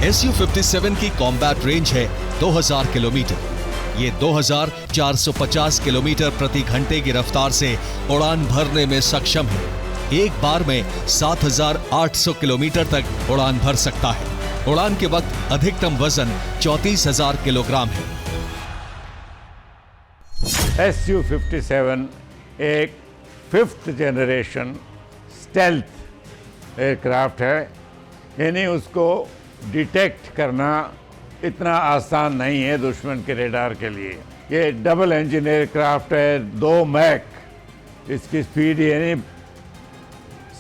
Su-57 की combat range है 2000 kilometre. ये 2450 किलोमीटर प्रति घंटे की रफ्तार से उड़ान भरने में सक्षम है। एक बार में 7800 किलोमीटर तक उड़ान भर सकता है। उड़ान के वक्त अधिकतम वजन 34,000 किलोग्राम है। Su-57 एक 5th जनरेशन स्टेल्थ एयरक्राफ्ट है, यानी उसको डिटेक्ट करना इतना आसान नहीं है दुश्मन के रेडार के लिए। ये डबल इंजन एयरक्राफ्ट है, 2 मैक इसकी स्पीड, यानी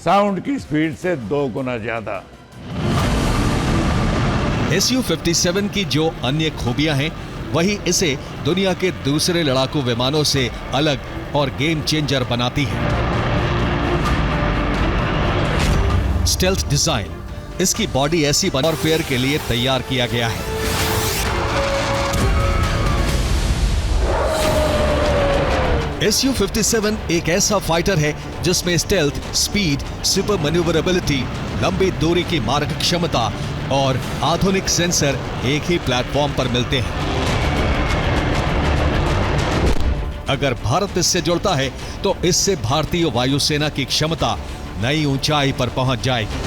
साउंड की स्पीड से 2 गुना ज्यादा। Su-57 की जो अन्य खूबियां हैं, वही इसे दुनिया के दूसरे लड़ाकू विमानों से अलग और गेम चेंजर बनाती है। स्टेल्थ डिजाइन, इसकी बॉडी ऐसी वॉरफेयर के लिए तैयार किया गया है। Su-57 एक ऐसा फाइटर है जिसमें स्टेल्थ, स्पीड, सुपर मैन्यूवरेबिलिटी, लंबी दूरी की मारक क्षमता और आधुनिक सेंसर एक ही प्लेटफॉर्म पर मिलते हैं। अगर भारत इससे जुड़ता है तो इससे भारतीय वायुसेना की क्षमता नई ऊंचाई पर पहुंच जाएगी।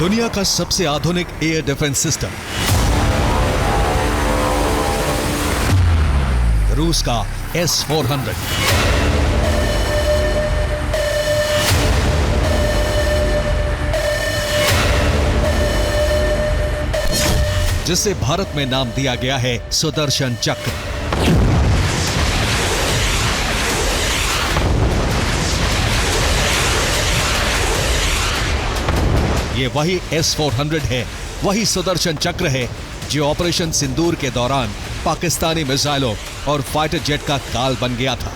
दुनिया का सबसे आधुनिक एयर डिफेंस सिस्टम, रूस का S-400। जिसे भारत में नाम दिया गया है सुदर्शन चक्र। ये वही S-400 है, वही सुदर्शन चक्र है जो ऑपरेशन सिंदूर के दौरान पाकिस्तानी मिसाइलों और फाइटर जेट का काल बन गया था।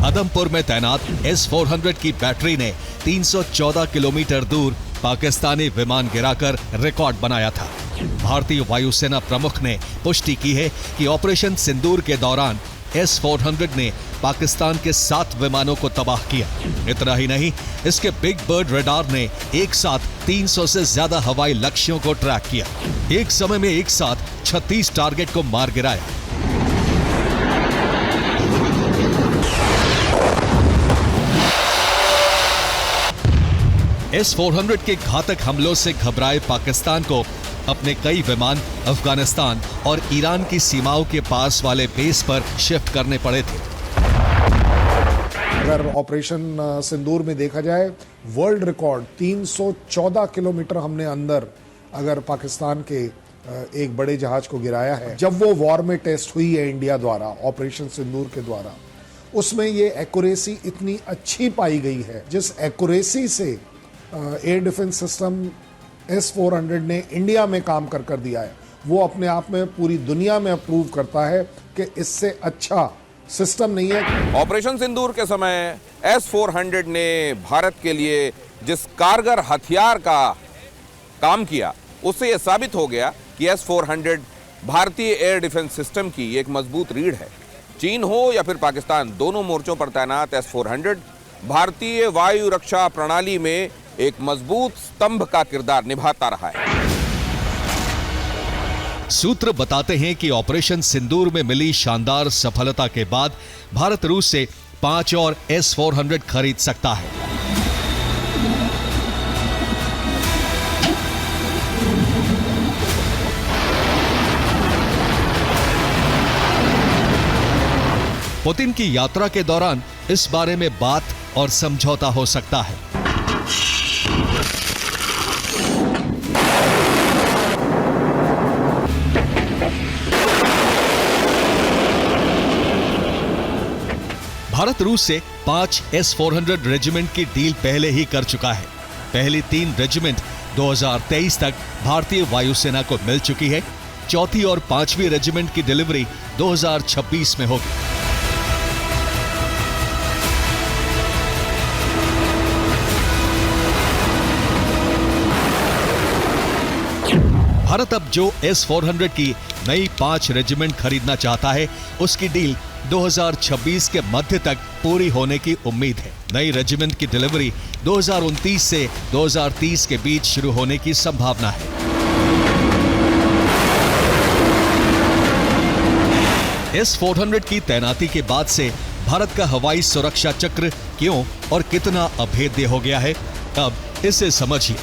अदमपुर में तैनात S-400 की बैटरी ने 314 किलोमीटर दूर पाकिस्तानी विमान गिराकर रिकॉर्ड बनाया था। भारतीय वायुसेना प्रमुख ने पुष्टि की है कि ऑपरेशन सिंदूर के दौरान S-400 ने पाकिस्तान के 7 विमानों को तबाह किया। इतना ही नहीं, इसके बिग बर्ड रडार ने एक साथ 300 से ज्यादा हवाई लक्ष्यों को ट्रैक किया। एक समय में एक साथ 36 टारगेट को मार गिराया। S-400 के घातक हमलों से घबराए पाकिस्तान को अपने कई विमान अफगानिस्तान और ईरान की सीमाओं के पास वाले बेस पर शिफ्ट करने पड़े थे। अगर ऑपरेशन सिंदूर में देखा जाए, वर्ल्ड रिकॉर्ड 314 किलोमीटर हमने अंदर अगर पाकिस्तान के एक बड़े जहाज को गिराया है। जब वो वॉर में टेस्ट हुई है इंडिया द्वारा ऑपरेशन सिंदूर के द्वारा, उसमें ये एक्यूरेसी इतनी अच्छी पाई गई है, जिस एक्यूरेसी से एयर डिफेंस सिस्टम S-400 ने इंडिया में काम कर दिया है, वो अपने आप में पूरी दुनिया में अप्रूव करता है कि इससे अच्छा सिस्टम नहीं है। ऑपरेशन सिंदूर के समय S-400 ने भारत के लिए जिस कारगर हथियार का काम किया, उससे यह साबित हो गया कि S-400 भारतीय एयर डिफेंस सिस्टम की एक मजबूत रीढ़ है। चीन हो या फिर पाकिस्तान, दोनों मोर्चों पर तैनात S-400 भारतीय वायु रक्षा प्रणाली में एक मजबूत स्तंभ का किरदार निभाता रहा है। सूत्र बताते हैं कि ऑपरेशन सिंदूर में मिली शानदार सफलता के बाद भारत रूस से 5 और S-400 खरीद सकता है। पुतिन की यात्रा के दौरान इस बारे में बात और समझौता हो सकता है। भारत रूस से 5 S-400 रेजिमेंट की डील पहले ही कर चुका है। पहली 3 रेजिमेंट 2023 तक भारतीय वायुसेना को मिल चुकी है। चौथी और पांचवी रेजिमेंट की डिलीवरी 2026 में होगी। भारत अब जो S-400 की नई 5 रेजिमेंट खरीदना चाहता है, उसकी डील 2026 के मध्य तक पूरी होने की उम्मीद है। नई रेजिमेंट की डिलीवरी 2029 से 2030 के बीच शुरू होने की संभावना है। S-400 की तैनाती के बाद से भारत का हवाई सुरक्षा चक्र क्यों और कितना अभेद्य हो गया है, अब इसे समझिए।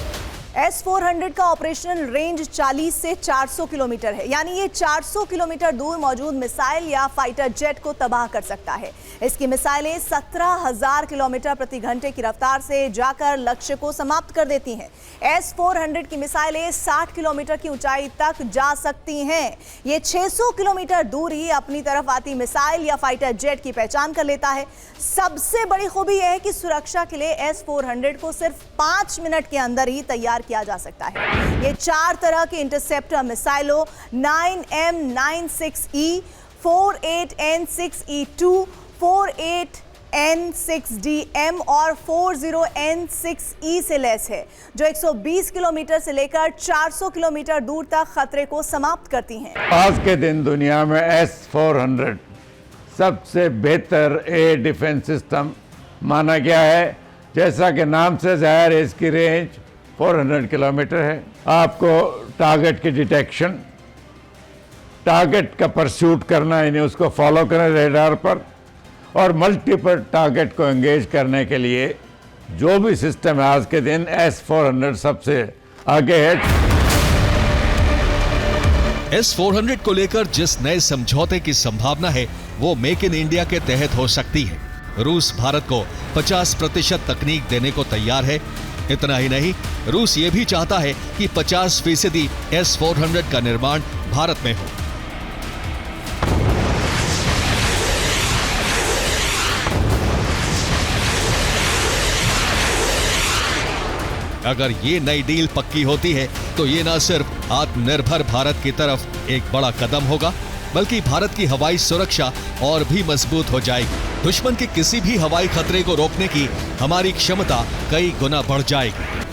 S-400 का ऑपरेशनल रेंज 40 से 400 किलोमीटर है, यानी ये 400 किलोमीटर दूर मौजूद मिसाइल या फाइटर जेट को तबाह कर सकता है। इसकी मिसाइलें 17,000 किलोमीटर प्रति घंटे की रफ्तार से जाकर लक्ष्य को समाप्त कर देती हैं। S-400 की मिसाइलें 60 किलोमीटर की ऊंचाई तक जा सकती हैं। ये 600 किलोमीटर दूर ही अपनी तरफ आती मिसाइल या फाइटर जेट की पहचान कर लेता है। सबसे बड़ी खूबी यह है कि सुरक्षा के लिए S-400 को सिर्फ 5 मिनट के अंदर ही तैयार किया जा सकता है। ये 4 तरह के इंटरसेप्टर मिसाइलों 9M96E, 48N6E2, 48N6DM और 40N6E से लैस है, जो 120 किलोमीटर से लेकर 400 किलोमीटर दूर तक खतरे को समाप्त करती हैं। आज के दिन दुनिया में S-400 सबसे बेहतर एयर डिफेंस सिस्टम माना गया है। जैसा कि नाम से जाहिर है, इसकी रेंज 400 किलोमीटर है। आपको टारगेट की डिटेक्शन, टारगेट का परस्यूट करना, यानी उसको फॉलो करना रेडार पर, और मल्टीपल टारगेट को एंगेज करने के लिए जो भी सिस्टम है आज के दिन S-400 सबसे आगे है। S-400 को लेकर जिस नए समझौते की संभावना है, वो मेक इन इंडिया के तहत हो सकती है। रूस भारत को 50% तकनीक देने को तैयार है। इतना ही नहीं, रूस ये भी चाहता है कि 50% S-400 का निर्माण भारत में हो। अगर ये नई डील पक्की होती है, तो ये न सिर्फ आत्मनिर्भर भारत की तरफ एक बड़ा कदम होगा, बल्कि भारत की हवाई सुरक्षा और भी मजबूत हो जाएगी। दुश्मन के किसी भी हवाई खतरे को रोकने की हमारी क्षमता कई गुना बढ़ जाएगी।